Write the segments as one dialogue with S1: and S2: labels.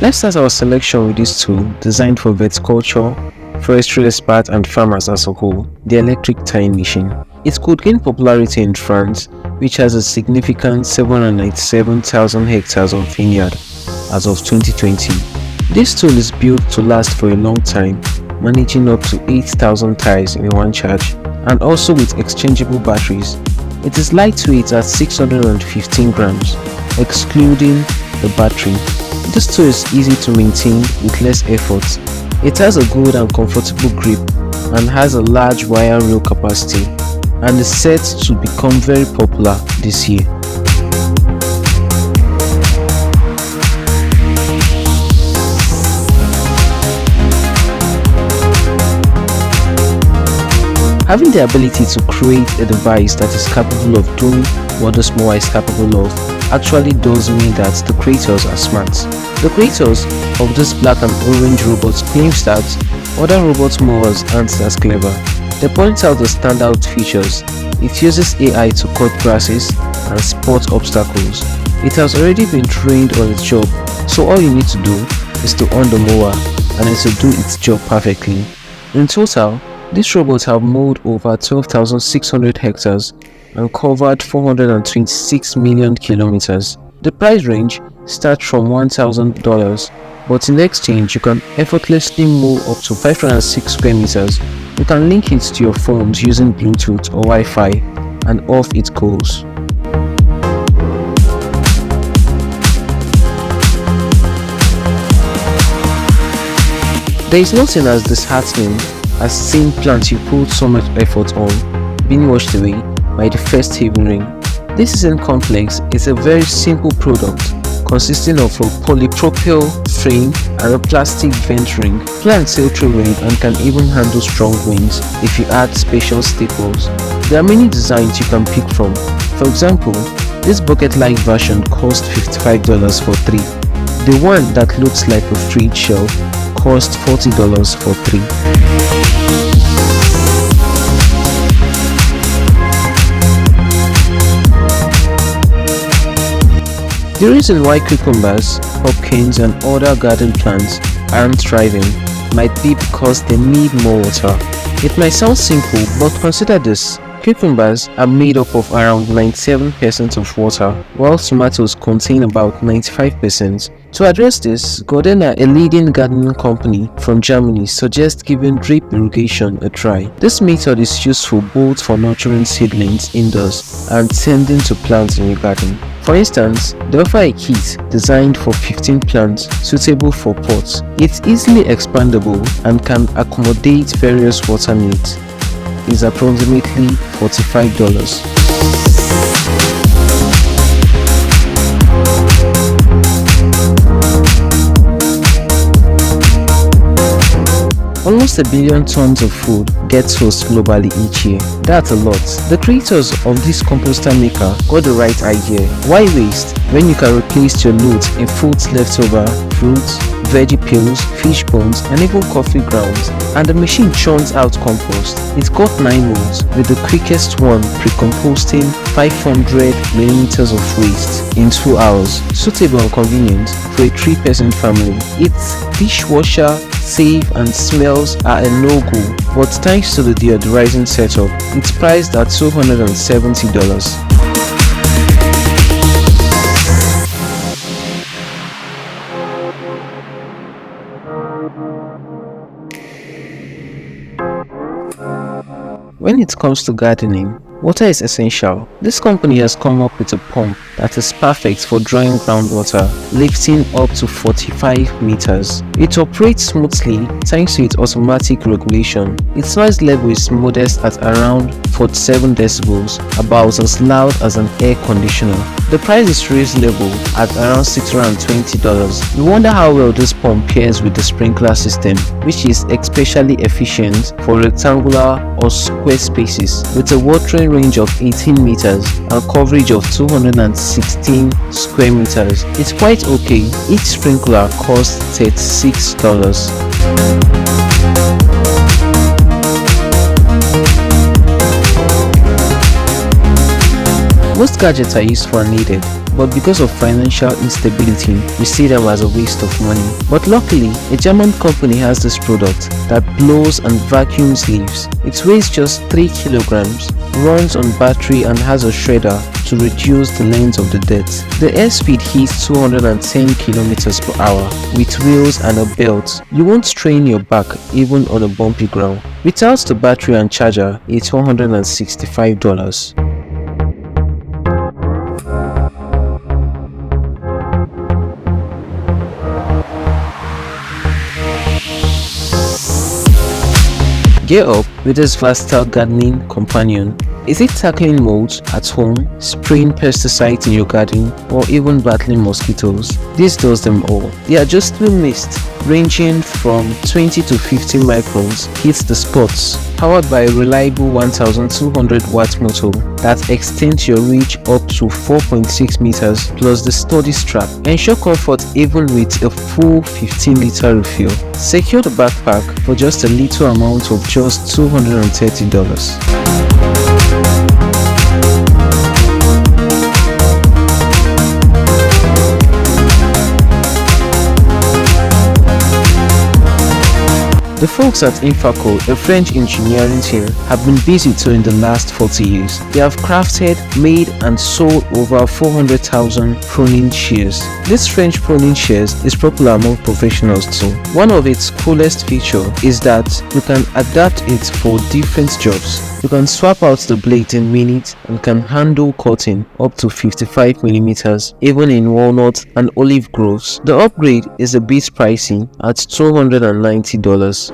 S1: Let's start our selection with this tool designed for viticulture, forestry experts and farmers as a whole, the electric tying machine. It could gain popularity in France, which has a significant 797,000 hectares of vineyard as of 2020. This tool is built to last for a long time, managing up to 8,000 ties in one charge, and also with exchangeable batteries. It is lightweight at 615 grams, excluding the battery. This tool is easy to maintain with less effort. It has a good and comfortable grip and has a large wire reel capacity, and is set to become very popular this year. Having the ability to create a device that is capable of doing what the small is capable of actually does mean that the creators are smart. The creators of this black and orange robots claims that other robot movers aren't as clever. They point out the standout features. It uses AI to cut grasses and spot obstacles. It has already been trained on its job, so all you need to do is to on the mower and it will do its job perfectly. In total, these robots have mowed over 12,600 hectares and covered 426 million kilometers. The price range starts from $1,000, but in exchange you can effortlessly mow up to 506 square meters. You can link it to your phones using Bluetooth or Wi-Fi, and off it goes. There is nothing as disheartening as seeing plants you put so much effort on being washed away by the first heavy rain. This isn't complex, it's a very simple product consisting of a polypropyl frame and a plastic vent ring. Plants sail through rain and can even handle strong winds if you add special staples. There are many designs you can pick from. For example, this bucket-like version costs $55 for 3. The one that looks like a fridge shelf costs $40 for 3. The reason why cucumbers, pumpkins and other garden plants aren't thriving might be because they need more water. It might sound simple, but consider this. Cucumbers are made up of around 97% of water, while tomatoes contain about 95%. To address this, Gardena, a leading gardening company from Germany, suggests giving drip irrigation a try. This method is useful both for nurturing seedlings indoors and tending to plants in your garden. For instance, they offer a kit designed for 15 plants suitable for pots. It's easily expandable and can accommodate various water needs. It's approximately $45. Almost 1 billion tons of food gets sourced globally each year. That's a lot. The creators of this composter maker got the right idea. Why waste when you can replace your loot in foods leftover, fruits, veggie peels, fish bones and even coffee grounds, and the machine churns out compost. It's got 9 modes, with the quickest one pre-composting 500 millimeters of waste in 2 hours. Suitable and convenient for a 3-person family. It's dishwasher safe and smells are a no-go, but thanks to the deodorizing setup, it's priced at $270. When it comes to gardening, water is essential. This company has come up with a pump that is perfect for drawing groundwater, lifting up to 45 meters. It operates smoothly thanks to its automatic regulation. Its noise level is modest at around 47 decibels, about as loud as an air conditioner. The price is reasonable at around $620. You wonder how well this pump pairs with the sprinkler system, which is especially efficient for rectangular or square spaces, with a watering range of 18 meters and coverage of 216 square meters. It's quite okay. Each sprinkler costs $36. Most gadgets are useful and needed, but because of financial instability, we see them as a waste of money. But luckily, a German company has this product that blows and vacuums leaves. It weighs just 3 kilograms, runs on battery and has a shredder to reduce the length of the dirt. The airspeed hits 210 kilometers per hour with wheels and a belt. You won't strain your back even on a bumpy ground. Without the battery and charger, it's $165. Gear up with this versatile gardening companion. Is it tackling molds at home, spraying pesticides in your garden, or even battling mosquitoes? This does them all. The adjustable mist, ranging from 20 to 50 microns, hits the spots. Powered by a reliable 1200 watt motor that extends your reach up to 4.6 meters, plus the sturdy strap. Ensure comfort even with a full 15-liter refill. Secure the backpack for just a little amount of just $230. The folks at Infaco, a French engineering team, have been busy too in the last 40 years. They have crafted, made and sold over 400,000 pruning shears. This French pruning shears is popular among professionals too. One of its coolest features is that you can adapt it for different jobs. You can swap out the blade in minutes and can handle cutting up to 55 millimeters, even in walnut and olive groves. The upgrade is a bit pricey at $290.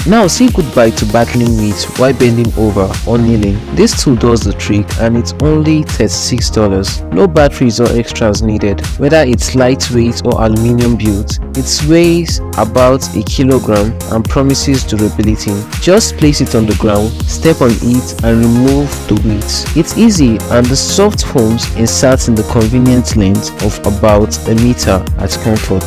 S1: Now say goodbye to battling weight while bending over or kneeling. This tool does the trick and it's only $36. No batteries or extras needed. Whether it's lightweight or aluminium built, it weighs about a kilogram and promises durability. Just place it on the ground, step on it and remove the weight. It's easy and the soft foams insert in the convenient length of about a meter at comfort.